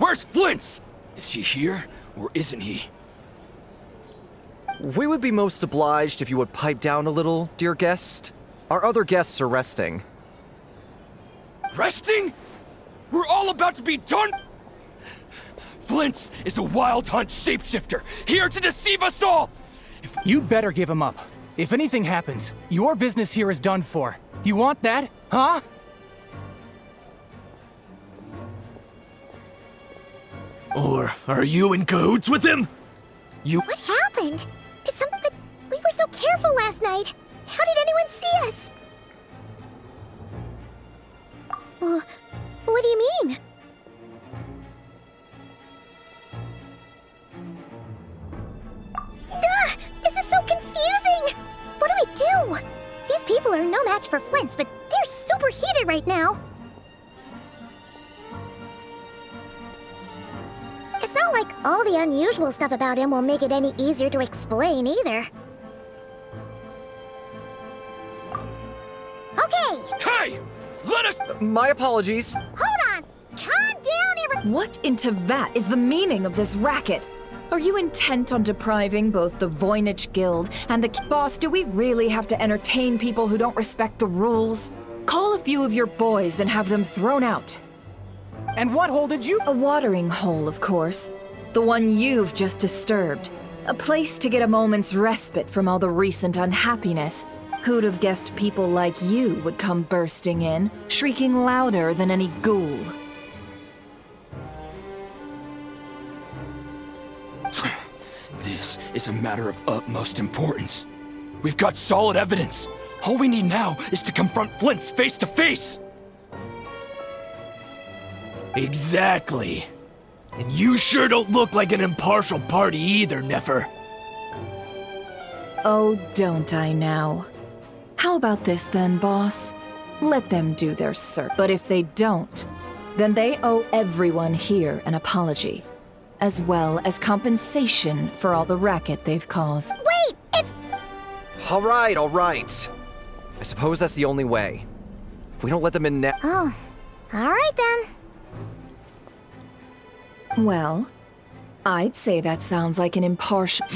Where's Flint's? Is he here, or isn't he? We would be most obliged if you would pipe down a little, dear guest. Our other guests are resting. Resting? We're all about to be done? Flint's is a wild hunt shapeshifter, here to deceive us all! You'd better give him up. If anything happens, your business here is done for. You want that, huh? Or are you in cahoots with him? What happened? Did something... We were so careful last night. How did anyone see us? What do you mean? Ugh! This is so confusing! What do we do? These people are no match for Flint's, but they're super heated right now. It's not like all the unusual stuff about him will make it any easier to explain either. Okay! Hey! Let us... My apologies. Hold on! Calm down, What in Tevat is the meaning of this racket? Are you intent on depriving both the Voynich Guild and the... Boss, do we really have to entertain people who don't respect the rules? Call a few of your boys and have them thrown out. And what hole did you... A watering hole, of course. The one you've just disturbed. A place to get a moment's respite from all the recent unhappiness. Who'd have guessed people like you would come bursting in, shrieking louder than any ghoul? This is a matter of utmost importance. We've got solid evidence. All we need now is to confront Flint's face to face. Exactly. And you sure don't look like an impartial party either, Nefer. Oh, don't I now? How about this then, boss? Let them do their search. But if they don't, then they owe everyone here an apology, as well as compensation for all the racket they've caused. Wait! It's... All right. I suppose that's the only way. If we don't let them in now... Oh. Alright then. Well, I'd say that sounds like an impartial...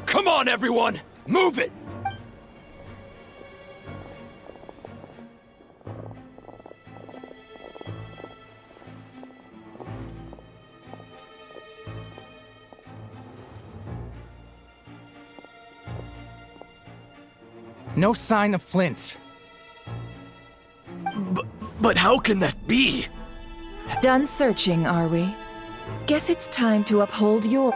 Come on, everyone! Move it! No sign of Flint's. But how can that be? Done searching, are we? Guess it's time to uphold your...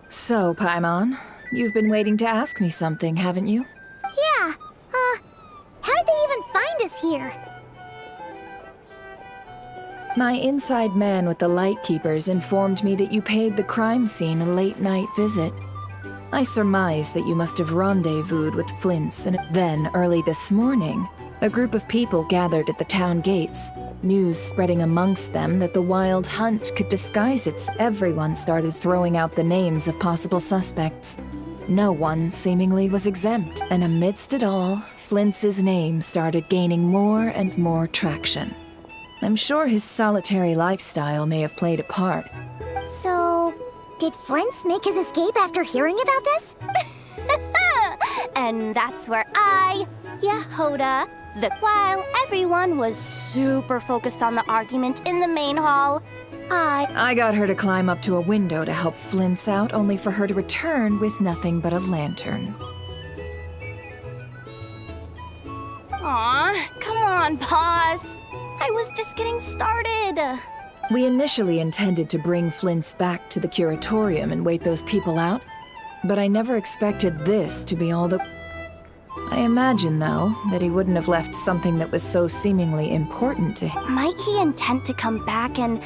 So, Paimon, you've been waiting to ask me something, haven't you? Yeah. How did they even find us here? My inside man with the Lightkeepers informed me that you paid the crime scene a late-night visit. I surmise that you must have rendezvoused with Flint's, and then, early this morning, a group of people gathered at the town gates, news spreading amongst them that the wild hunt could disguise its... Everyone started throwing out the names of possible suspects. No one, seemingly, was exempt, and amidst it all, Flint's name started gaining more and more traction. I'm sure his solitary lifestyle may have played a part. So, did Flint's make his escape after hearing about this? And that's where Yehoda, while everyone was super focused on the argument in the main hall, I got her to climb up to a window to help Flint's out, only for her to return with nothing but a lantern. Aw, come on, boss. I was just getting started. We initially intended to bring Flint's back to the curatorium and wait those people out, but I never expected this to be all the... I imagine, though, that he wouldn't have left something that was so seemingly important to him. Might he intend to come back and...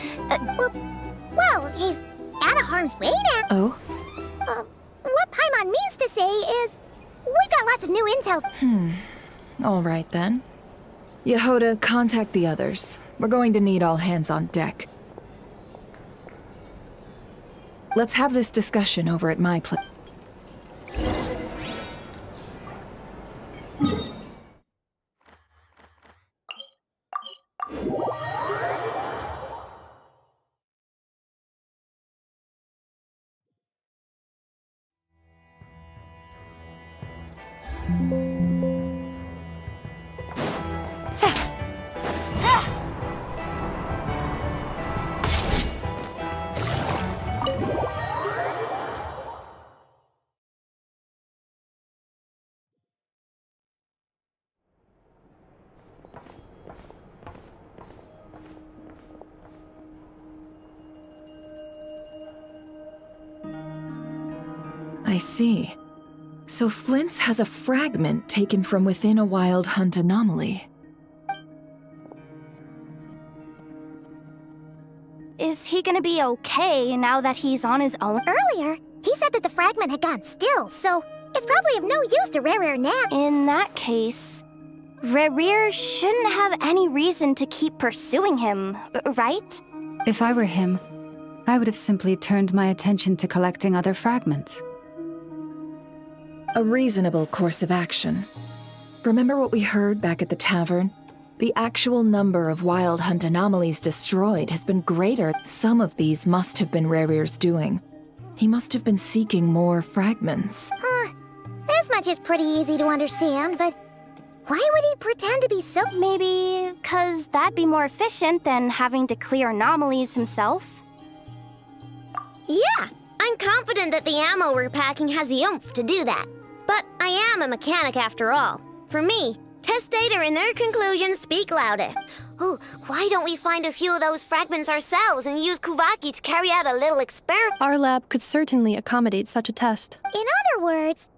Well, he's out of harm's way now. Oh? What Paimon means to say is, we got lots of new intel. All right, then. Yehoda, contact the others. We're going to need all hands on deck. Let's have this discussion over at my place. I see. So Flint's has a fragment taken from within a wild hunt anomaly. Is he gonna be okay now that he's on his own? Earlier, he said that the fragment had gone still, so it's probably of no use to Rare now. In that case, Rerir shouldn't have any reason to keep pursuing him, right? If I were him, I would have simply turned my attention to collecting other fragments. A reasonable course of action. Remember what we heard back at the tavern? The actual number of wild hunt anomalies destroyed has been greater. Some of these must have been Rerir's doing. He must have been seeking more fragments. This much is pretty easy to understand, but why would he pretend to be so... Maybe 'cause that'd be more efficient than having to clear anomalies himself. Yeah, I'm confident that the ammo we're packing has the oomph to do that. But I am a mechanic after all. For me, test data and their conclusions speak loudest. Oh, why don't we find a few of those fragments ourselves and use Kuvaki to carry out a little experiment? Our lab could certainly accommodate such a test. In other words,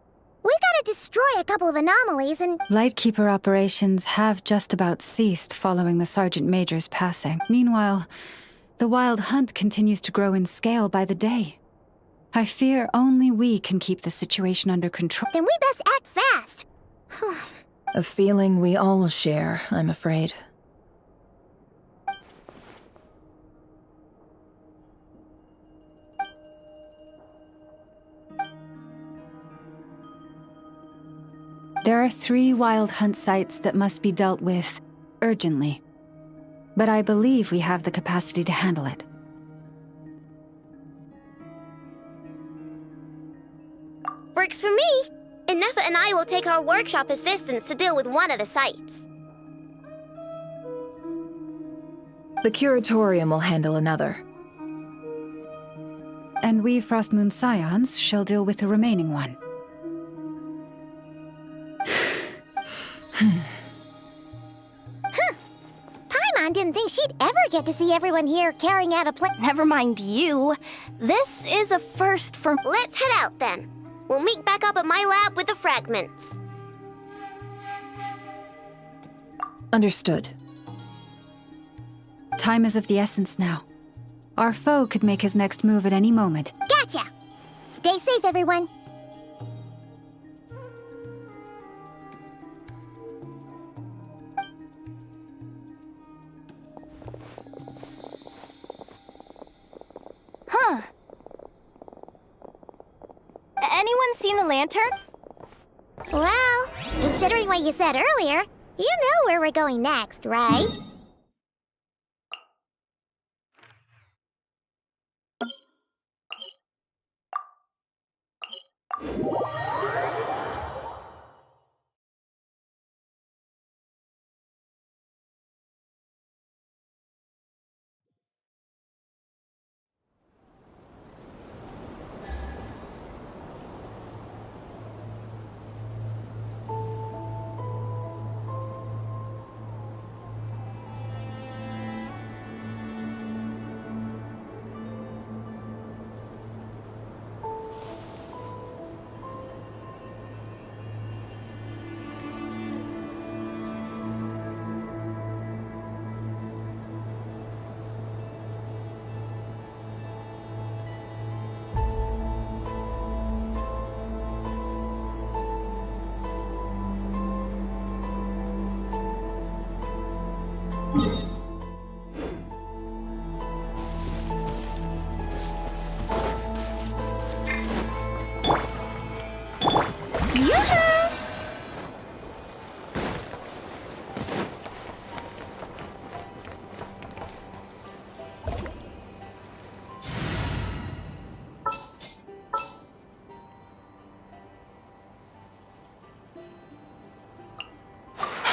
we gotta destroy a couple of anomalies and... Lightkeeper operations have just about ceased following the Sergeant Major's passing. Meanwhile, the wild hunt continues to grow in scale by the day. I fear only we can keep the situation under control. Then we best act fast. A feeling we all share, I'm afraid. There are 3 wild hunt sites that must be dealt with urgently. But I believe we have the capacity to handle it. Works for me. Inefa and I will take our workshop assistants to deal with one of the sites. The Curatorium will handle another. And we Frostmoon Scions shall deal with the remaining one. Paimon didn't think she'd ever get to see everyone here carrying out a plan. Never mind you. This is a first for... Let's head out then. We'll meet back up at my lab with the fragments. Understood. Time is of the essence now. Our foe could make his next move at any moment. Gotcha! Stay safe, everyone. Huh. Anyone seen the lantern? Well, considering what you said earlier, you know where we're going next, right?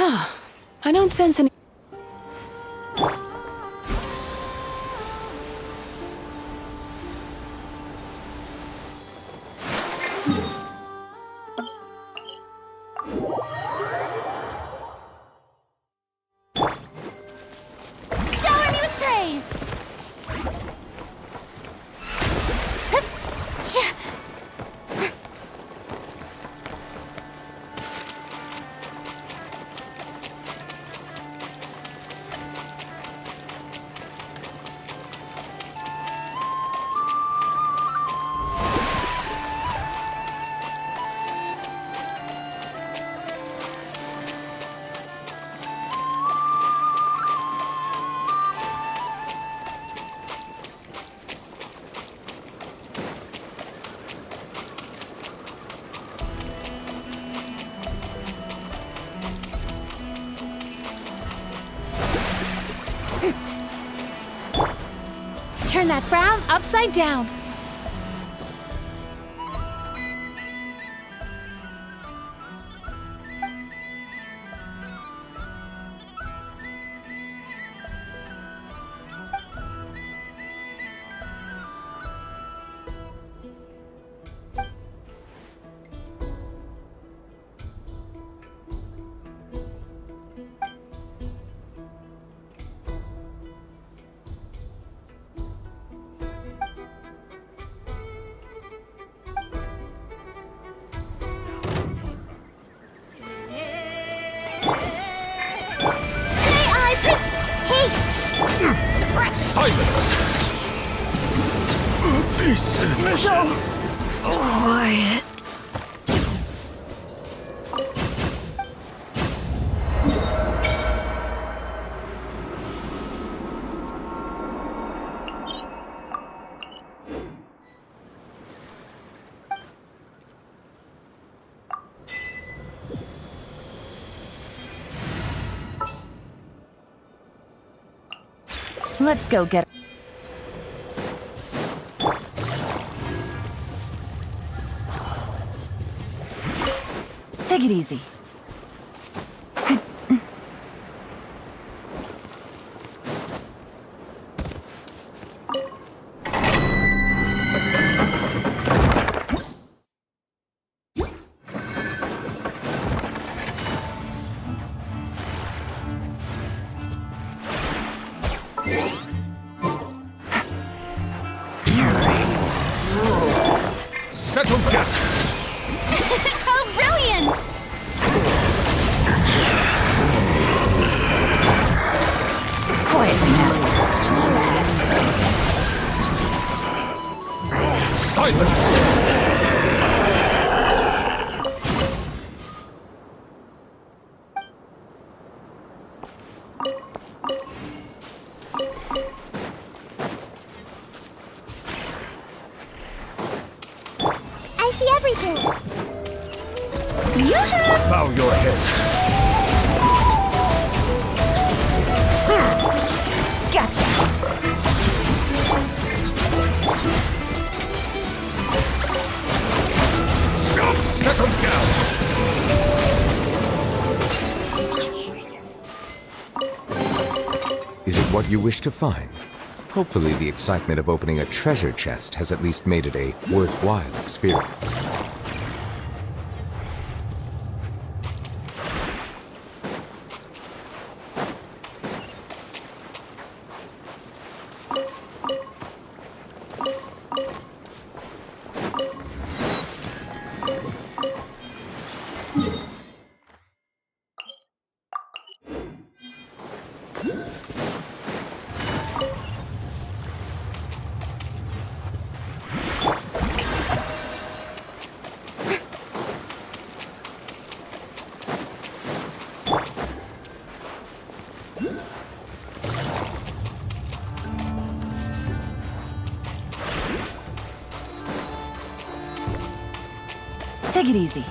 I don't sense any. Shower me with praise! Turn that frown upside down. Silence! Peace. Quiet. Let's go get. Take it easy. Settle down! How brilliant! Quietly now. Silence! I see everything. Bow your head. Gotcha. Settle down! Is it what you wish to find? Hopefully the excitement of opening a treasure chest has at least made it a worthwhile experience. Take it easy.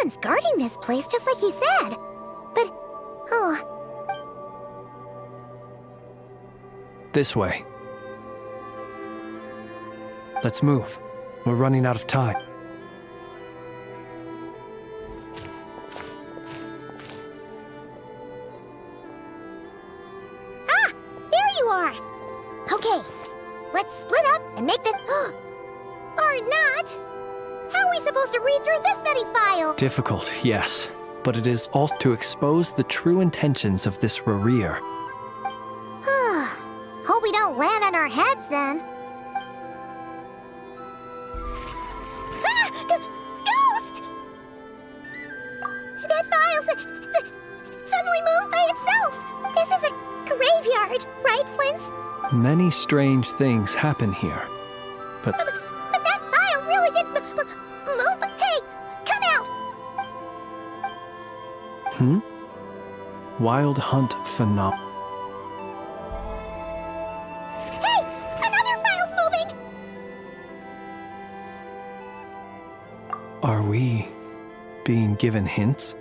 Someone's guarding this place just like he said. But, oh, This way. Let's move. We're running out of time. ah, there you are. Okay, let's split up and make this, or not. How are we supposed to read through this many files? Difficult, yes. But it is all to expose the true intentions of this Rarir. Hope we don't land on our heads then. Ah! Ghost! That file suddenly moved by itself. This is a graveyard, right, Flint? Many strange things happen here. But that file really did move. Hey, come out! Wild Hunt Phenom... Hey, another file's moving! Are we being given hints?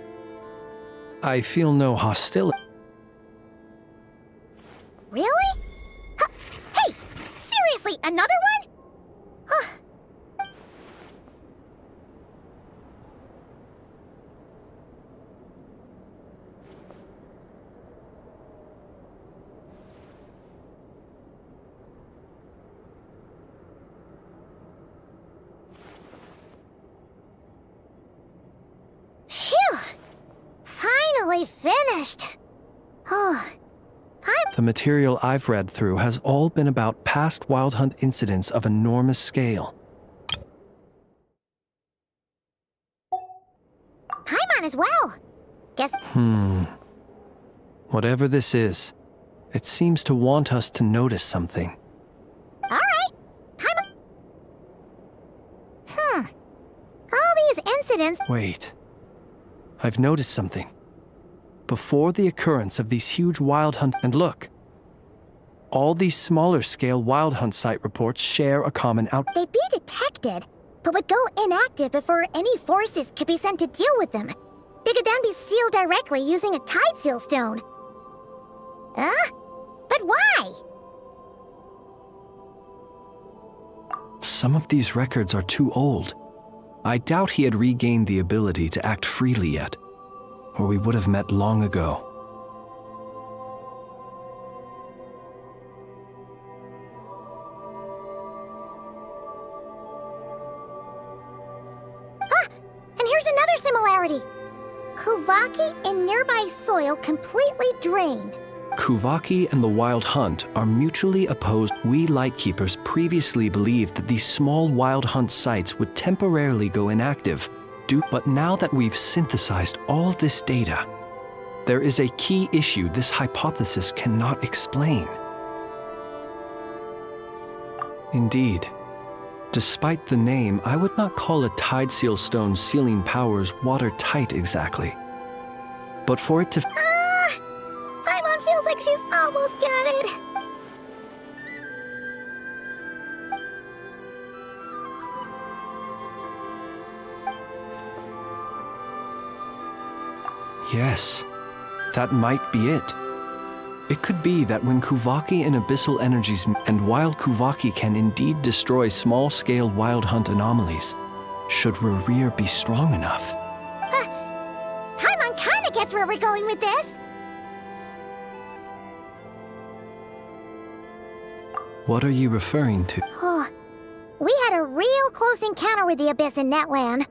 I feel no hostility. Really? Hey, seriously, another one? Phew! Finally finished. The material I've read through has all been about past Wild Hunt incidents of enormous scale. Paimon as well. Guess. Whatever this is, it seems to want us to notice something. All right. Paimon. All these incidents. Wait. I've noticed something. Before the occurrence of these huge Wild Hunt... And look. All these smaller scale Wild Hunt site reports share a common out... They'd be detected, but would go inactive before any forces could be sent to deal with them. They could then be sealed directly using a tide seal stone. Huh? But why? Some of these records are too old. I doubt he had regained the ability to act freely yet, or we would have met long ago. And here's another similarity. Kuvaki and nearby soil completely drained. Kuvaki and the Wild Hunt are mutually opposed. We Lightkeepers previously believed that these small Wild Hunt sites would temporarily go inactive, but now that we've synthesized all this data, there is a key issue this hypothesis cannot explain. Indeed, despite the name, I would not call a tide seal stone's sealing powers watertight exactly. But for it to... Paimon feels like she's almost got it. Yes, that might be it. It could be that when Kuvaki and Abyssal energies and while Kuvaki can indeed destroy small-scale Wild Hunt anomalies, should Rarir be strong enough? Paimon kinda gets where we're going with this. What are you referring to? We had a real close encounter with the Abyss in Netland.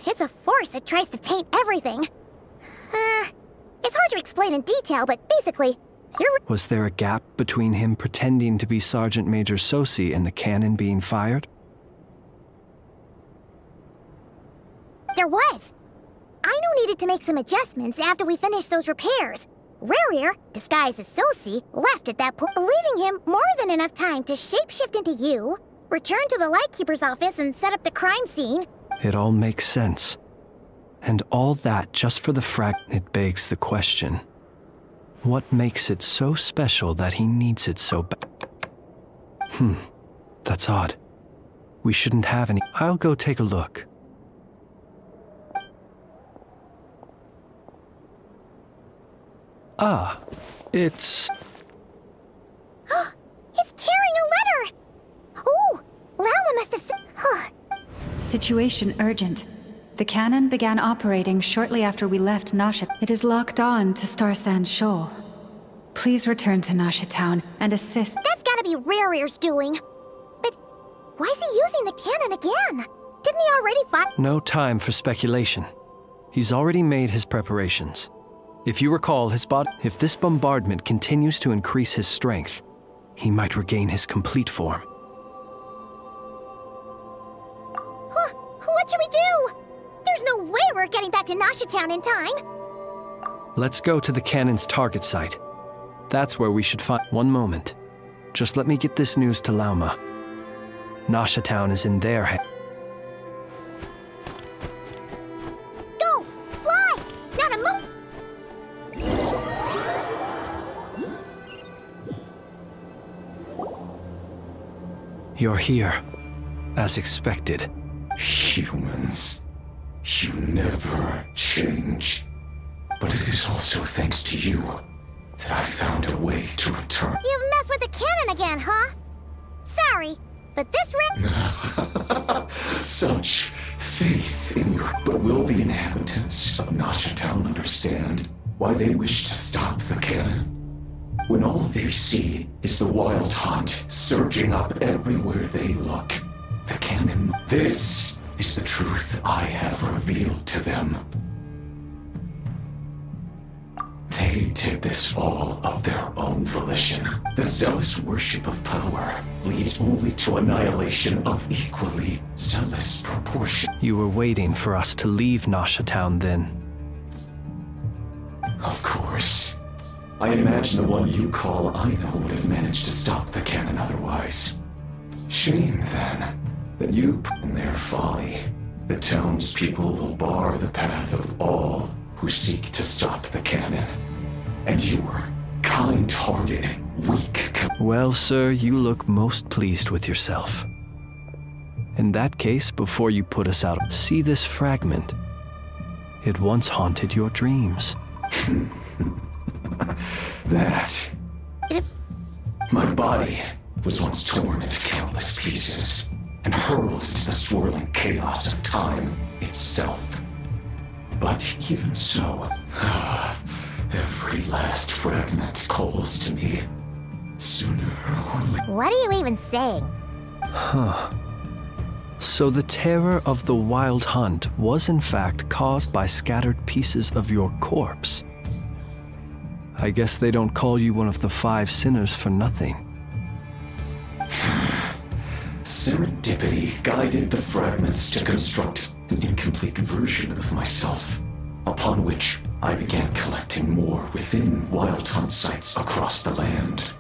It's a force that tries to taint everything. It's hard to explain in detail, but basically, Was there a gap between him pretending to be Sergeant Major Sosi and the cannon being fired? there was. Aino needed to make some adjustments after we finished those repairs. Rarir, disguised as Sosi, left at that point, leaving him more than enough time to shapeshift into you, return to the Lightkeeper's office and set up the crime scene. It all makes sense. And all that just for the It begs the question. What makes it so special that he needs it so bad? That's odd. We shouldn't have any. I'll go take a look. Ah, it's... It's carrying a letter! Ooh! Lama must have Huh. Situation urgent. The cannon began operating shortly after we left Nasha. It is locked on to Star Sand Shoal. Please return to Nasha Town and assist. That's gotta be Rarear's doing. But why is he using the cannon again? Didn't he already fight? No time for speculation. He's already made his preparations. If you recall, if this bombardment continues to increase his strength, he might regain his complete form. Huh, what should we do? There's no way we're getting back to Nasha Town in time. Let's go to the cannon's target site. That's where we should find... One moment. Just let me get this news to Lauma. Nasha Town is in their hands. Go! Fly! Not a move! You're here, as expected. Humans, you never change. But it is also thanks to you that I found a way to return. You've messed with the cannon again, huh? Sorry, but this Such faith in your... But will the inhabitants of Nasha Town understand why they wish to stop the cannon? When all they see is the wild hunt surging up everywhere they look. The cannon. This is the truth I have revealed to them. They did this all of their own volition. The zealous worship of power leads only to annihilation of equally zealous proportion. You were waiting for us to leave Nasha Town then. Of course. I imagine the one you call Aino would have managed to stop the cannon otherwise. Shame, then, that you, in their folly, the townspeople will bar the path of all who seek to stop the cannon. And your kind-hearted, weak... Well, sir, you look most pleased with yourself. In that case, before you put us out, see this fragment. It once haunted your dreams. That... My body was once torn into countless pieces and hurled into the swirling chaos of time itself. But even so, every last fragment calls to me. Sooner or later... What are you even saying? Huh. So the terror of the wild hunt was in fact caused by scattered pieces of your corpse. I guess they don't call you one of the 5 sinners for nothing. Serendipity guided the fragments to construct an incomplete version of myself, upon which I began collecting more within wild hunt sites across the land.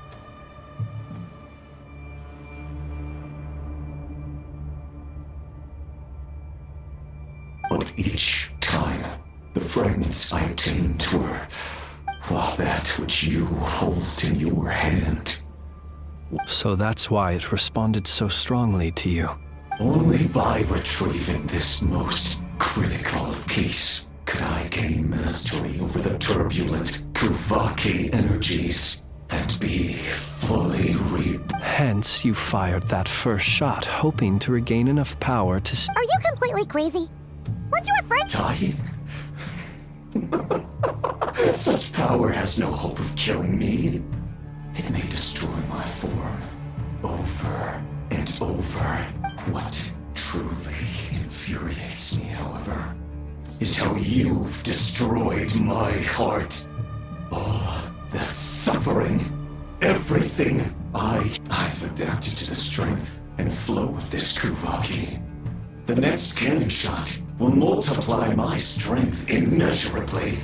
But each time, the fragments I obtained were, well, that which you hold in your hand. So that's why it responded so strongly to you. Only by retrieving this most critical piece could I gain mastery over the turbulent Kuvaki energies and be fully Hence, you fired that first shot, hoping to regain enough power to... Are you completely crazy? Weren't you afraid? Dying? Such power has no hope of killing me. It may destroy my form over and over. What truly infuriates me, however, is how you've destroyed my heart. All that suffering, everything. I've adapted to the strength and flow of this Kuvaki. The next cannon shot will multiply my strength immeasurably.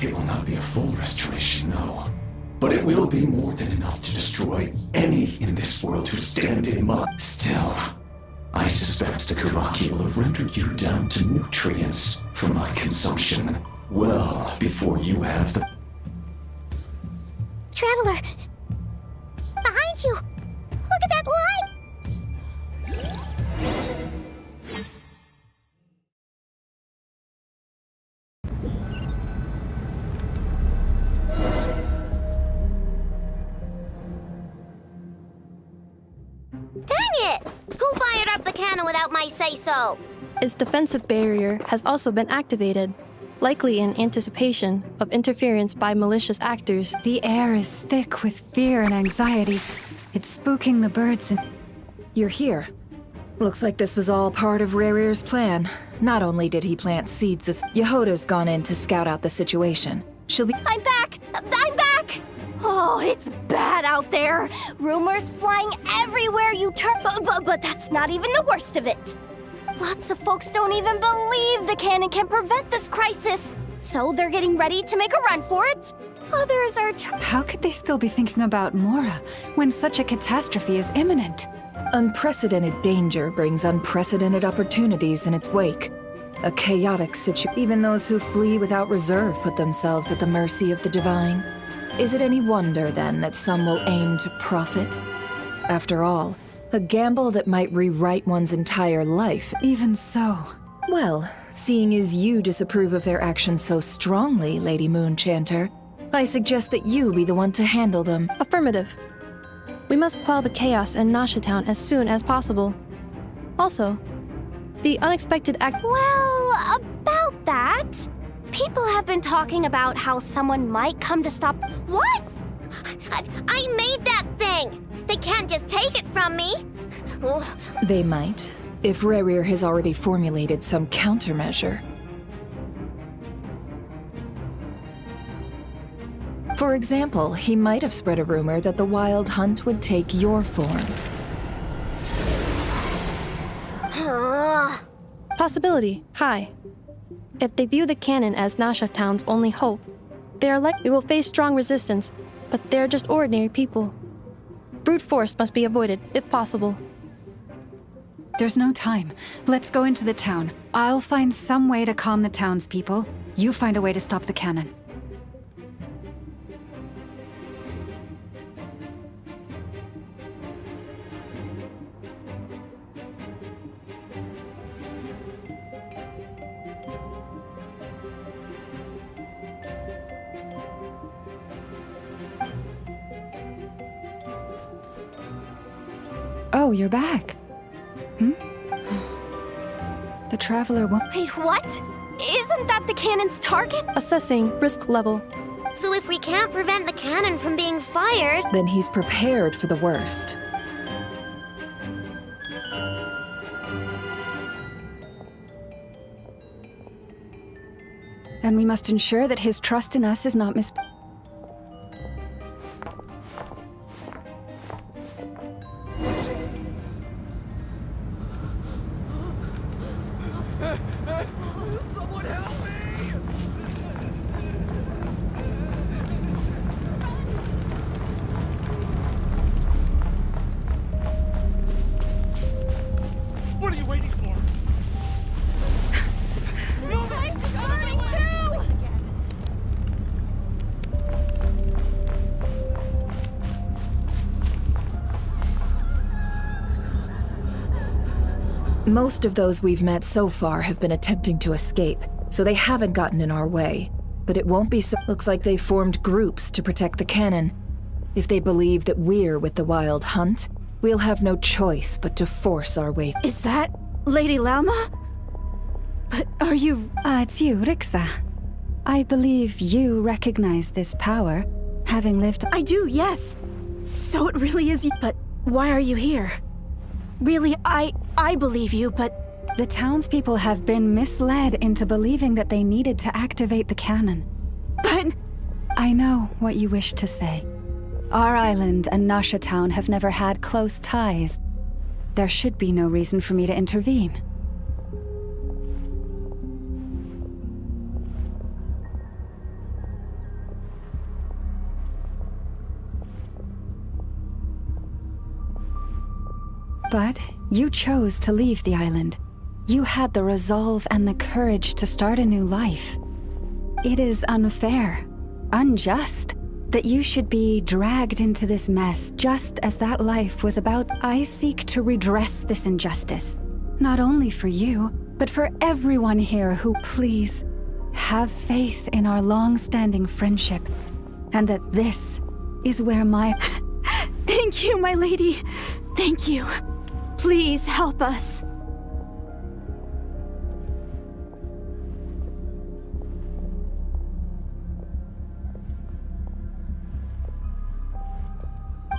It will not be a full restoration, no. But it will be more than enough to destroy any in this world who stand in my... Still, I suspect the Kuvaki will have rendered you down to nutrients for my consumption well before you have the... Traveler! Behind you! Look at that light! grab the cannon without my say-so. Its defensive barrier has also been activated, likely in anticipation of interference by malicious actors. The air is thick with fear and anxiety. It's spooking the birds and... You're here. Looks like this was all part of Rarir's plan. Not only did he plant seeds of... Yehoda's gone in to scout out the situation. She'll be... I'm back! I'm back! Oh, it's bad out there. Rumors flying everywhere you turn. But that's not even the worst of it. Lots of folks don't even believe the cannon can prevent this crisis. So they're getting ready to make a run for it. Others are How could they still be thinking about Mora when such a catastrophe is imminent? Unprecedented danger brings unprecedented opportunities in its wake. A chaotic situation. Even those who flee without reserve put themselves at the mercy of the divine. Is it any wonder, then, that some will aim to profit? After all, a gamble that might rewrite one's entire life. Even so. Well, seeing as you disapprove of their actions so strongly, Lady Moonchanter, I suggest that you be the one to handle them. Affirmative. We must quell the chaos in Nasha Town as soon as possible. Also, the unexpected act... Well, about that, people have been talking about how someone might come to stop... What? I made that thing! They can't just take it from me! Oh. They might, if Rarir has already formulated some countermeasure. For example, he might have spread a rumor that the Wild Hunt would take your form. Possibility high. If they view the cannon as Nasha Town's only hope, they are likely will face strong resistance, but they're just ordinary people. Brute force must be avoided, if possible. There's no time. Let's go into the town. I'll find some way to calm the townspeople. You find a way to stop the cannon. Oh, you're back. The Traveler won't... Wait, what? Isn't that the cannon's target? Assessing risk level. So if we can't prevent the cannon from being fired... Then he's prepared for the worst. And we must ensure that his trust in us is not mis... Someone help me! What are you waiting for? This place is burning too! Most of those we've met so far have been attempting to escape, so they haven't gotten in our way. But it won't be so. Looks like they formed groups to protect the cannon. If they believe that we're with the Wild Hunt, we'll have no choice but to force our way. Is that Lady Lama? But are you... it's you, Rixa. I believe you recognize this power, having lived... I do, yes. So it really is you. But why are you here? Really, I believe you, but... The townspeople have been misled into believing that they needed to activate the cannon. But... I know what you wish to say. Our island and Nasha Town have never had close ties. There should be no reason for me to intervene. But you chose to leave the island. You had the resolve and the courage to start a new life. It is unfair, unjust, that you should be dragged into this mess just as that life was about. I seek to redress this injustice, not only for you, but for everyone here who, please, have faith in our long-standing friendship, and that this is where my... Thank you, my lady. Thank you. Please help us.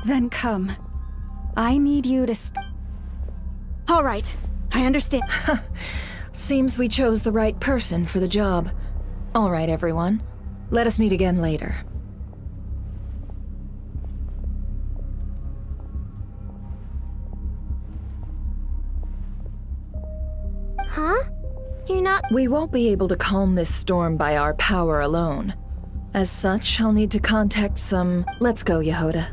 Then come. I need you to All right, I understand. Seems we chose the right person for the job. All right, everyone. Let us meet again later. Huh? You're not... We won't be able to calm this storm by our power alone. As such, I'll need to contact some... Let's go, Yehoda.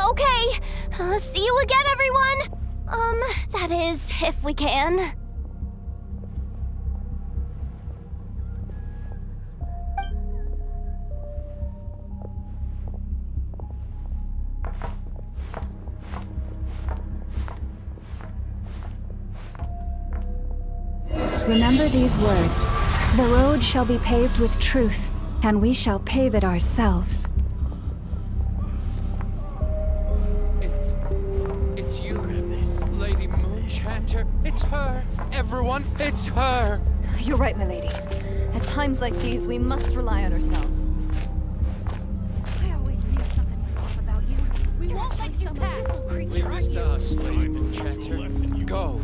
Okay. See you again, everyone! That is, if we can. remember these words. The road shall be paved with truth, and we shall pave it ourselves. It's you, Lady Moonchanter. It's her. Everyone, it's her. You're right, my lady. At times like these, we must rely on ourselves. I always knew something was off about you. We won't let you pass. Leave this to us, Lady Moonchanter. Go.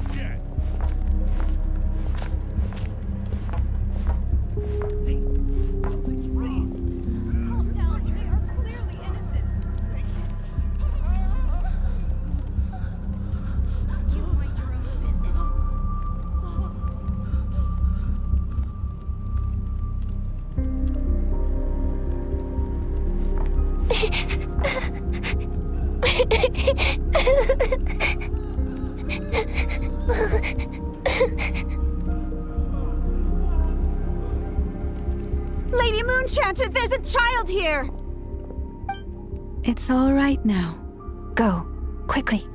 Lady Moonchanter, there's a child here! It's all right now. Go, quickly.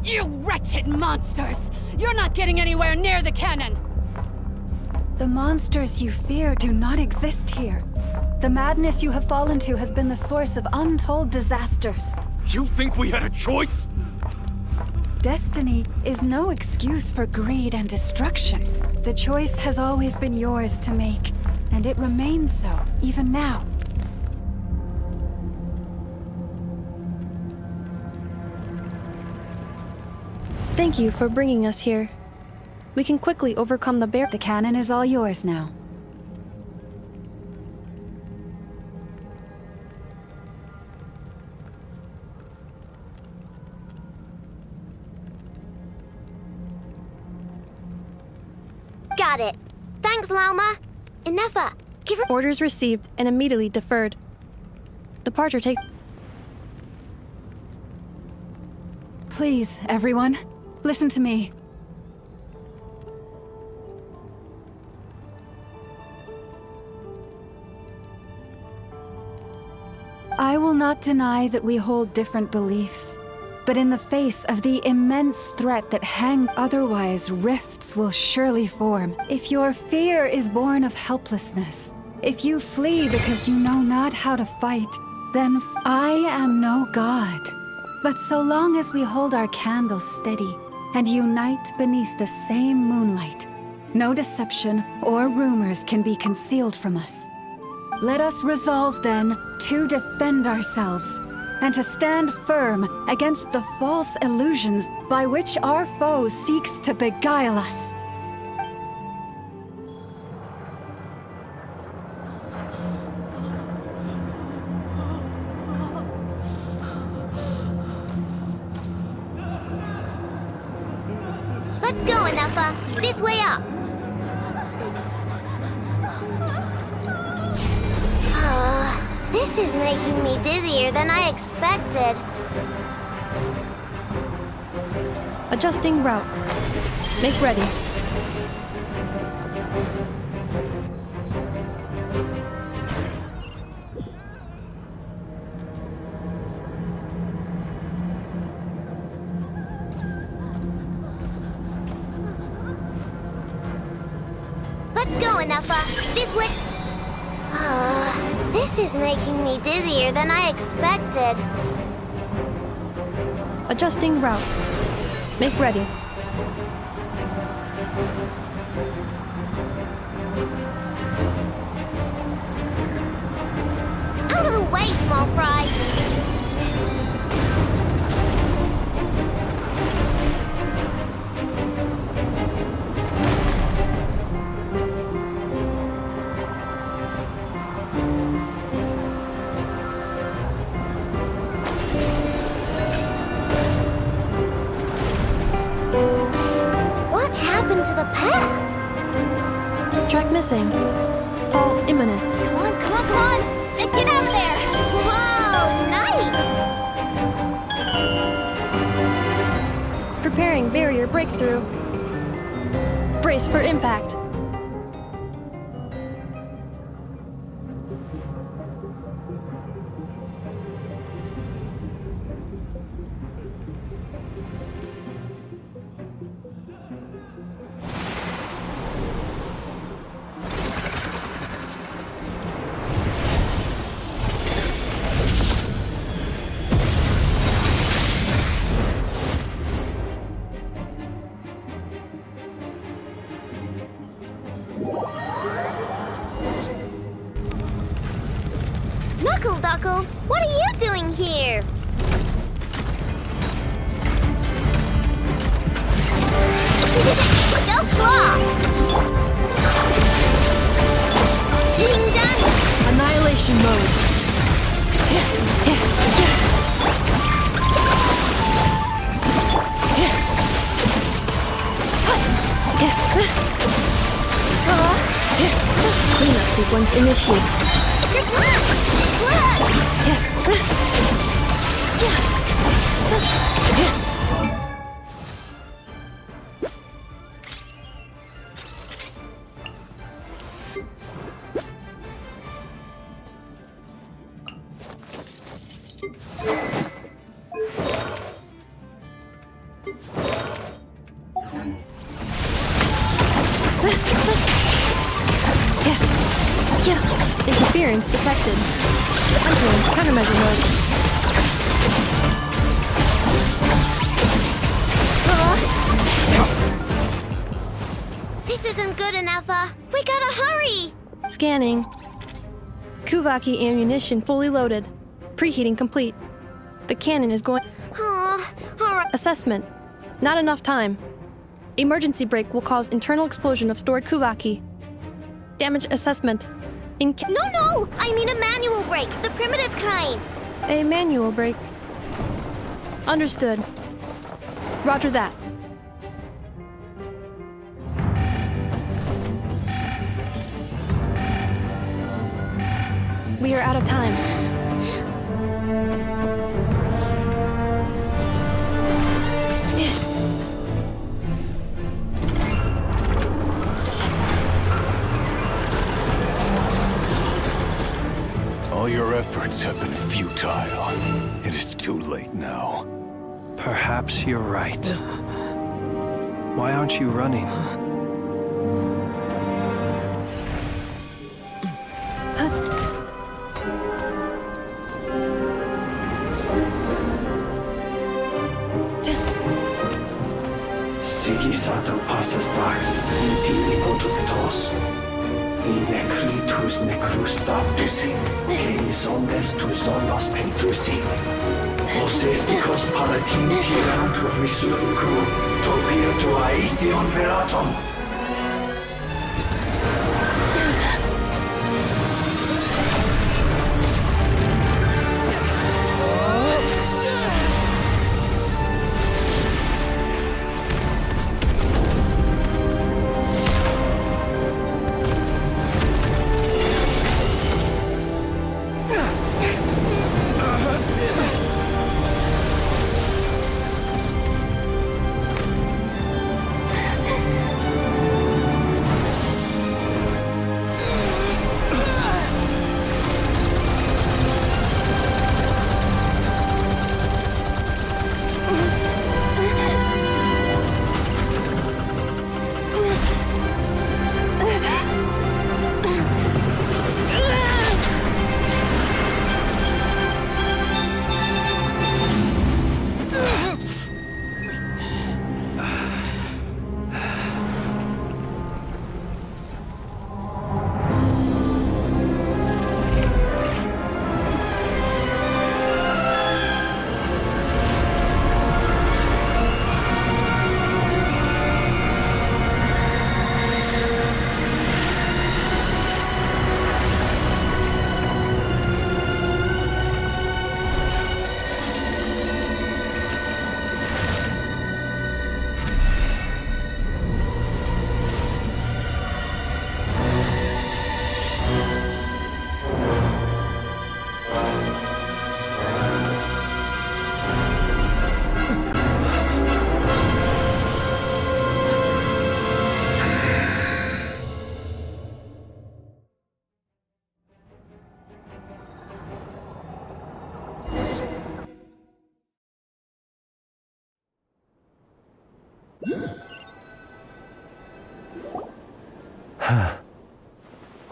You wretched monsters! You're not getting anywhere near the cannon! The monsters you fear do not exist here. The madness you have fallen to has been the source of untold disasters. You think we had a choice? Destiny is no excuse for greed and destruction. The choice has always been yours to make, and it remains so, even now. Thank you for bringing us here. We can quickly overcome the bear. The cannon is all yours now. Got it. Thanks, Lauma. Inefa, give her... Orders received and immediately deferred. Departure take... Please, everyone, listen to me. I will not deny that we hold different beliefs, but in the face of the immense threat that hangs otherwise, rifts will surely form. If your fear is born of helplessness, if you flee because you know not how to fight, then I am no god. But so long as we hold our candles steady and unite beneath the same moonlight, no deception or rumors can be concealed from us. Let us resolve then to defend ourselves and to stand firm against the false illusions by which our foe seeks to beguile us. Let's go, Inefa. This way up. This is making me dizzier than I expected. Adjusting route. Make ready. Enougha. This way. This is making me dizzier than I expected. Adjusting route. Make ready. Out of the way, small fry. What happened to the path? Track missing. Fall imminent. Come on, come on, come on! Get out of there! Whoa, nice! Preparing barrier breakthrough. Brace for impact. Knuckle, what are you doing here? Go claw! Ding dong! Annihilation mode. Cleanup sequence initiated. Good luck! Interference detected. Entering countermeasure mode. This isn't good enough. We gotta hurry. Scanning. Kuvaki ammunition fully loaded. Preheating complete. The cannon is going. Alright. Assessment. Not enough time. Emergency brake will cause internal explosion of stored Kuvaki. Damage assessment. No! I mean a manual brake, the primitive kind. A manual brake. Understood. Roger that. We are out of time. All your efforts have been futile. It is too late now. Perhaps you're right. Why aren't you running? Sigisato passa sax, intili potus in necritus necrus baptisi, que ondes tu solos pentusi. Os esticos palatin pirantur resurcu, topir tu aetion veratum.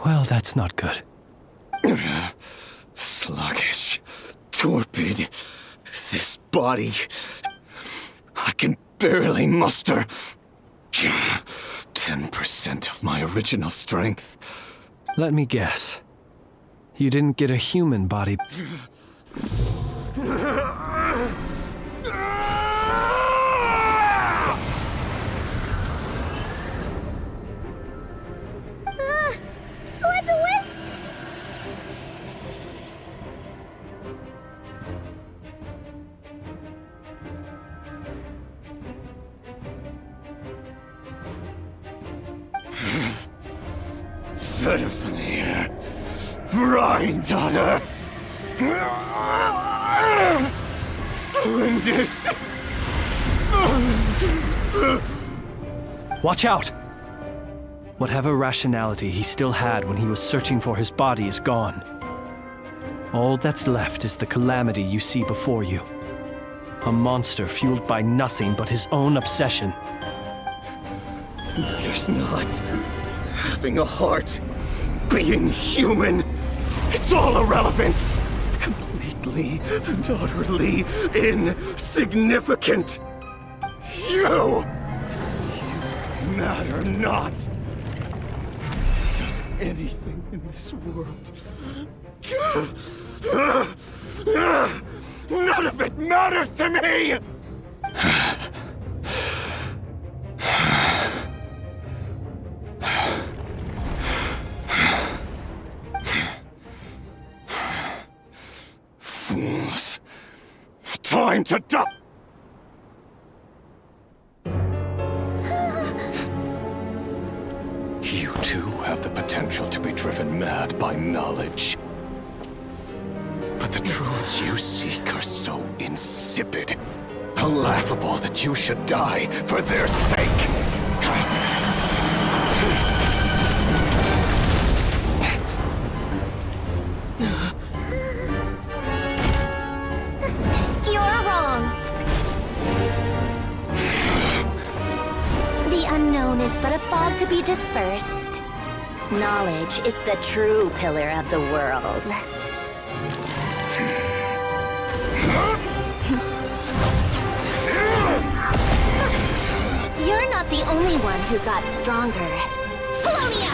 Well, that's not good. Sluggish, torpid. This body. I can barely muster 10% of my original strength. Let me guess. You didn't get a human body. Let's win! Verfnir, Vrindaughter, Flinders. Watch out! Whatever rationality he still had when he was searching for his body is gone. All that's left is the calamity you see before you. A monster fueled by nothing but his own obsession. Matters not. Having a heart, being human, it's all irrelevant. Completely and utterly insignificant. You matter not. Does anything in this world? None of it matters to me! Fools. Time to die! You too have the potential to be driven mad by knowledge. But the truths you seek are so insipid. How laughable that you should die for their sake! You're wrong. The unknown is but a fog to be dispersed. Knowledge is the true pillar of the world. You're not the only one who got stronger. Polonia!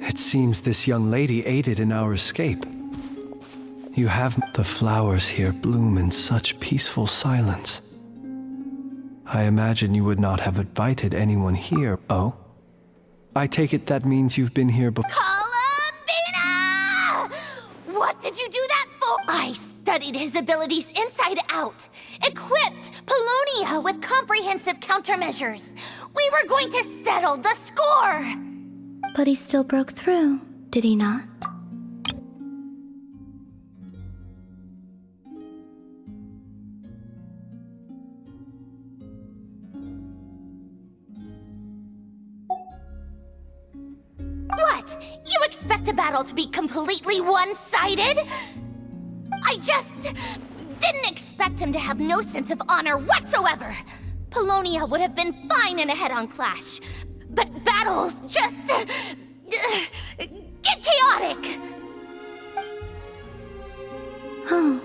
It seems this young lady aided in our escape. You have the flowers here bloom in such peaceful silence. I imagine you would not have invited anyone here. Oh? I take it that means you've been here before. Columbina! What did you do that for? I studied his abilities inside out, equipped Polonia with comprehensive countermeasures. We were going to settle the score! But he still broke through, did he not? What? You expect a battle to be completely one-sided? I just didn't expect him to have no sense of honor whatsoever. Polonia would have been fine in a head-on clash, but battles just get chaotic. Oh,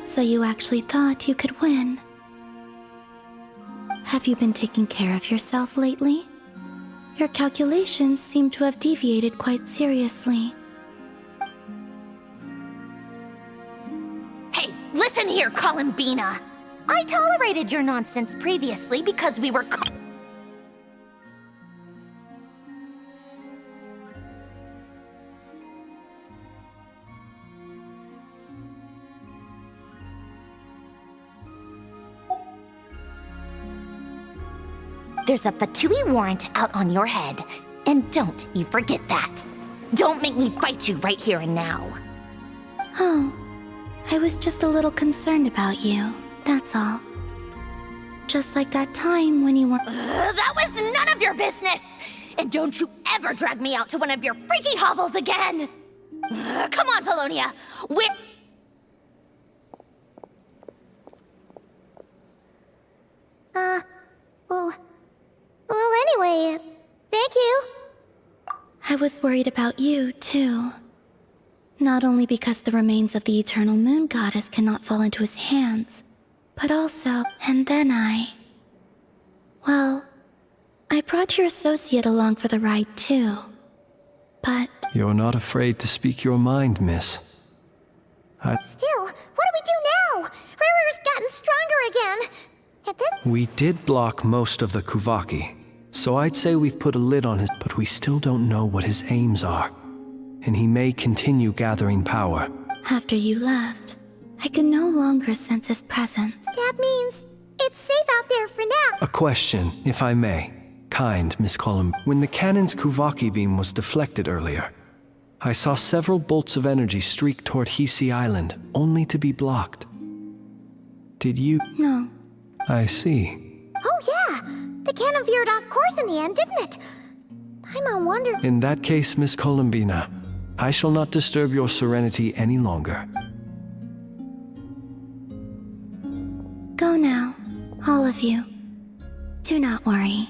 so you actually thought you could win. Have you been taking care of yourself lately? Your calculations seem to have deviated quite seriously. Hey, listen here, Columbina. I tolerated your nonsense previously because we were There's a Fatui warrant out on your head. And don't you forget that. Don't make me fight you right here and now. Oh, I was just a little concerned about you, that's all. Just like that time when you were— That was none of your business! And don't you ever drag me out to one of your freaky hovels again! Come on, Polonia! We're— Well, anyway, thank you. I was worried about you, too. Not only because the remains of the Eternal Moon Goddess cannot fall into his hands, but also— And then Well, I brought your associate along for the ride, too. But— You're not afraid to speak your mind, miss. Still, what do we do now? Riri's gotten stronger again. We did block most of the Kuvaki, so I'd say we've put a lid on his— But we still don't know what his aims are, and he may continue gathering power. After you left, I can no longer sense his presence. That means it's safe out there for now. A question, if I may. Kind, Miss Colum. When the cannon's Kuvaki beam was deflected earlier, I saw several bolts of energy streak toward Hisi Island, only to be blocked. Did you— No. I see. Oh yeah! The cannon veered off course in the end, didn't it? I'm wondering— In that case, Miss Columbina, I shall not disturb your serenity any longer. Go now, all of you. Do not worry.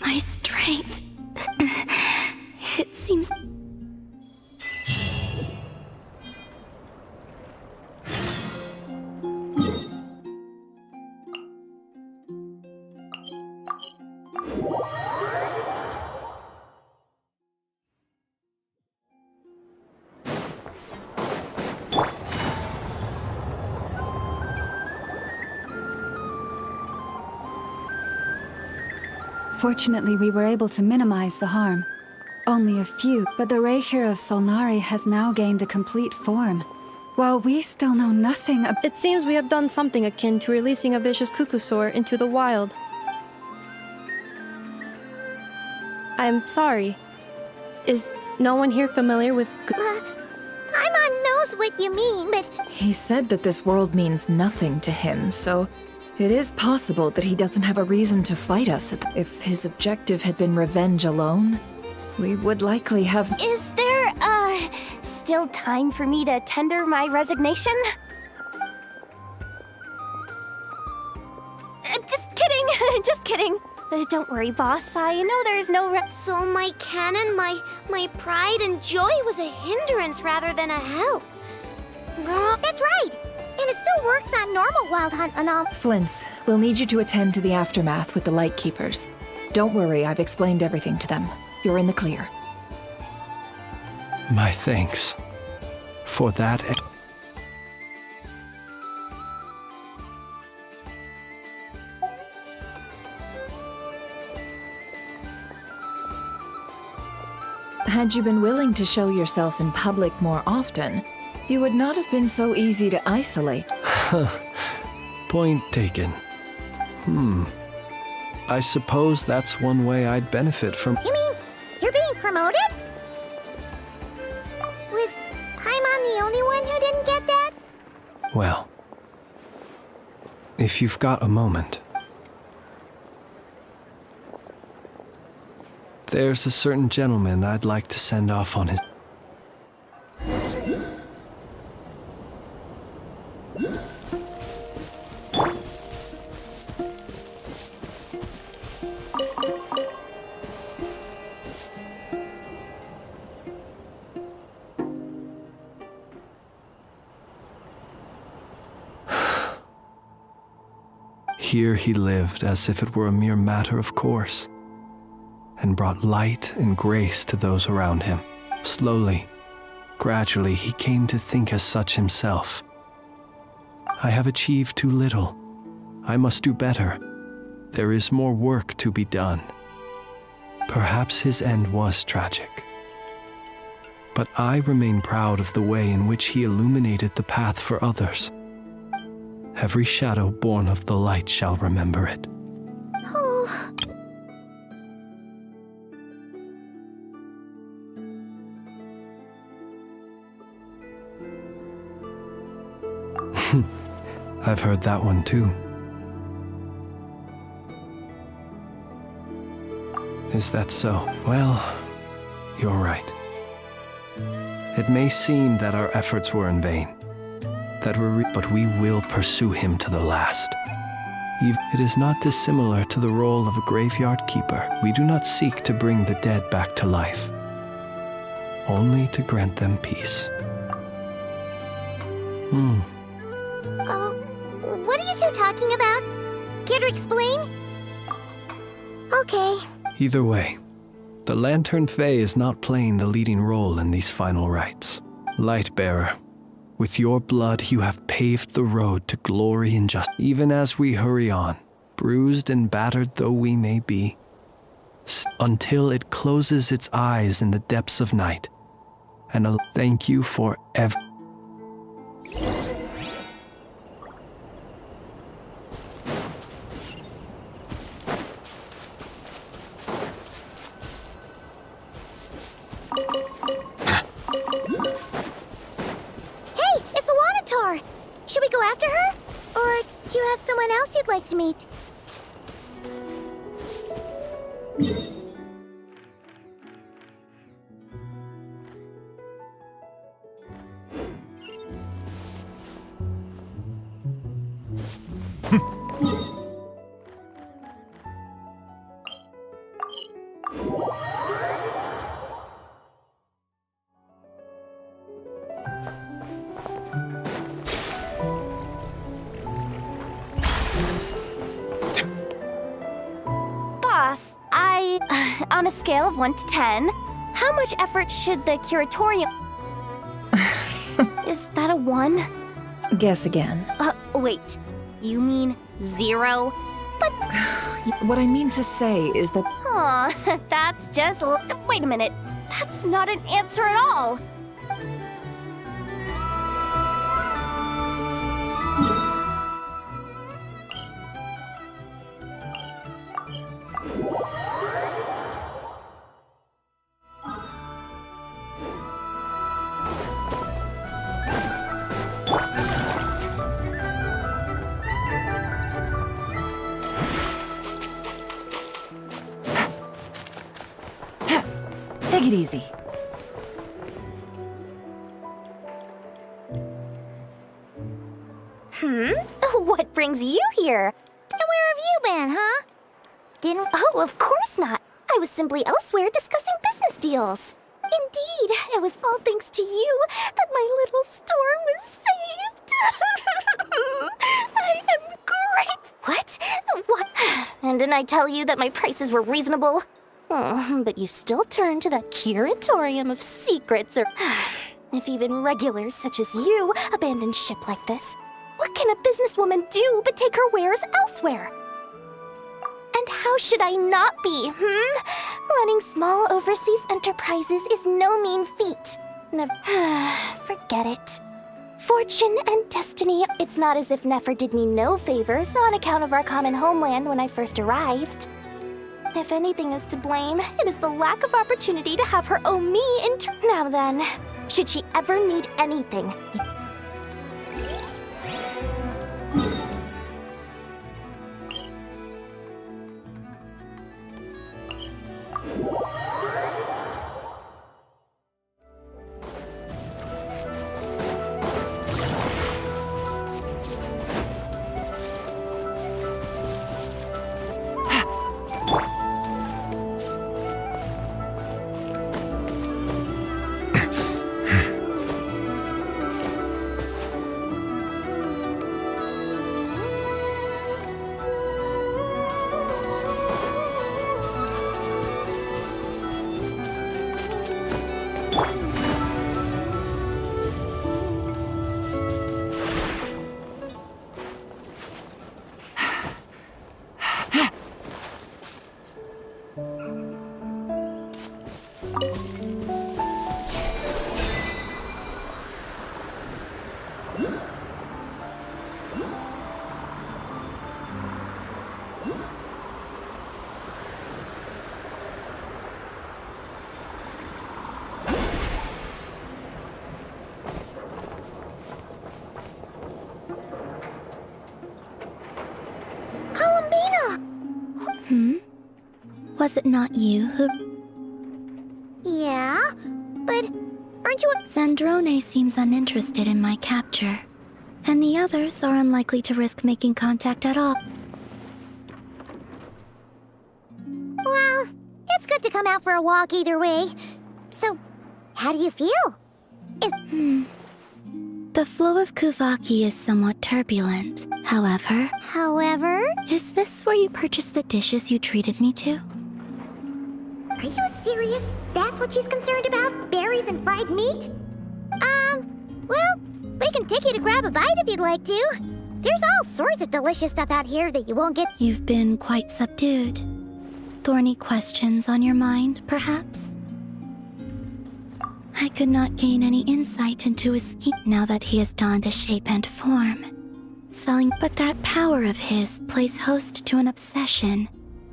My strength. It seems— Fortunately, we were able to minimize the harm. Only a few, but the Reikir of Solnari has now gained a complete form. While we still know nothing It seems we have done something akin to releasing a vicious cuckoosaur into the wild. I'm sorry. Is no one here familiar with Paimon knows what you mean, but— He said that this world means nothing to him, so it is possible that he doesn't have a reason to fight us. If his objective had been revenge alone, we would likely have— Is there, still time for me to tender my resignation? Just kidding, just kidding. Don't worry, boss. I know there's no So my cannon, my pride and joy was a hindrance rather than a help. That's right! And it still works on normal Wild Hunt and all. Flints, we'll need you to attend to the aftermath with the Lightkeepers. Don't worry, I've explained everything to them. You're in the clear. My thanks for that. Had you been willing to show yourself in public more often, you would not have been so easy to isolate. Point taken. I suppose that's one way I'd benefit from. You mean you're being promoted? Was Paimon the only one who didn't get that? Well, if you've got a moment. There's a certain gentleman I'd like to send off on his... Here he lived as if it were a mere matter of course, and brought light and grace to those around him. Slowly, gradually, he came to think as such himself. I have achieved too little. I must do better. There is more work to be done. Perhaps his end was tragic. But I remain proud of the way in which he illuminated the path for others. Every shadow born of the light shall remember it. Oh. I've heard that one too. Is that so? Well, you're right. It may seem that our efforts were in vain, but we will pursue him to the last. It is not dissimilar to the role of a graveyard keeper. We do not seek to bring the dead back to life, only to grant them peace. What are you two talking about? Care to explain? Okay. Either way, the Lantern Fae is not playing the leading role in these final rites. Lightbearer, with your blood you have paved the road to glory and justice. Even as we hurry on, bruised and battered though we may be, until it closes its eyes in the depths of night. And a thank you for ever. Should we go after her? Or do you have someone else you'd like to meet? On a scale of 1 to 10, how much effort should the curatorium... Is that a 1? Guess again. Wait. You mean 0? But... What I mean to say is that... Aw, that's just... Wait a minute. That's not an answer at all. Take it easy. What brings you here? And where have you been, huh? Didn't... Oh, of course not. I was simply elsewhere discussing business deals. Indeed, it was all thanks to you that my little store was saved. I am grateful. What? And didn't I tell you that my prices were reasonable? Oh, but you still turn to that curatorium of secrets, or if even regulars such as you abandon ship like this, what can a businesswoman do but take her wares elsewhere? And how should I not be, Running small overseas enterprises is no mean feat. Never. Forget it. Fortune and destiny. It's not as if Nefer did me no favors on account of our common homeland when I first arrived. If anything is to blame, it is the lack of opportunity to have her owe me in turn. Now then, should she ever need anything, Was it not you who... Yeah, but aren't you a... Zandrone seems uninterested in my capture, and the others are unlikely to risk making contact at all. Well, it's good to come out for a walk either way. So, how do you feel? The flow of Kuvaki is somewhat turbulent. However... Is this where you purchased the dishes you treated me to? Are you serious? That's what she's concerned about? Berries and fried meat? Well, we can take you to grab a bite if you'd like to. There's all sorts of delicious stuff out here that you won't get. You've been quite subdued. Thorny questions on your mind, perhaps? I could not gain any insight into his scheme now that he has donned a shape and form. But that power of his plays host to an obsession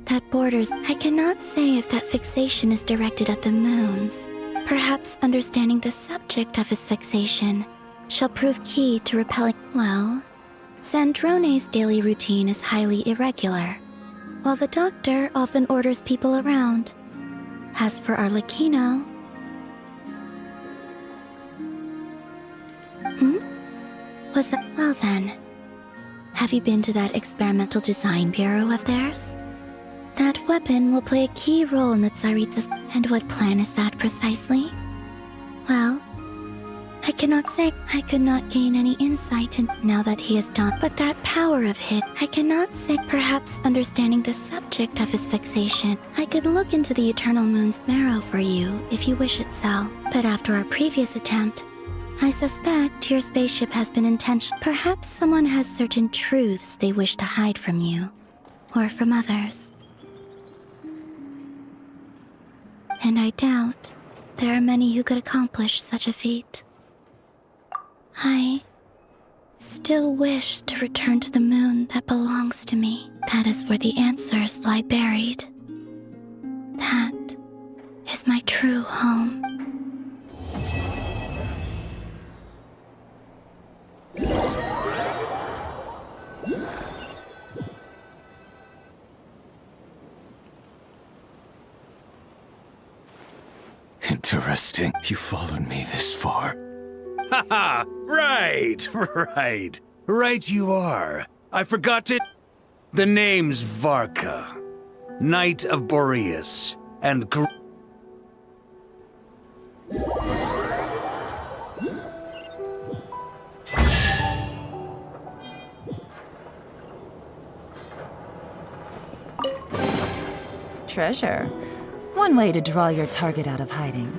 that borders. I cannot say if that fixation is directed at the moons. Perhaps understanding the subject of his fixation shall prove key to repelling. Well, Zandrone's daily routine is highly irregular, while the doctor often orders people around. As for Arlecchino... Was that... Well then, have you been to that experimental design bureau of theirs? That weapon will play a key role in the Tsaritsa's... And what plan is that precisely? Well, I cannot say. I could not gain any insight in now that he is done. But that power of his... I cannot say. Perhaps understanding the subject of his fixation, I could look into the Eternal Moon's marrow for you, if you wish it so. But after our previous attempt, I suspect your spaceship has been intentional. Perhaps someone has certain truths they wish to hide from you, or from others. And I doubt there are many who could accomplish such a feat. I still wish to return to the moon that belongs to me. That is where the answers lie buried. That is my true home. Interesting. You followed me this far. Haha! Right! Right you are. I forgot to... The name's Varka, Knight of Boreas, and Treasure. one way to draw your target out of hiding.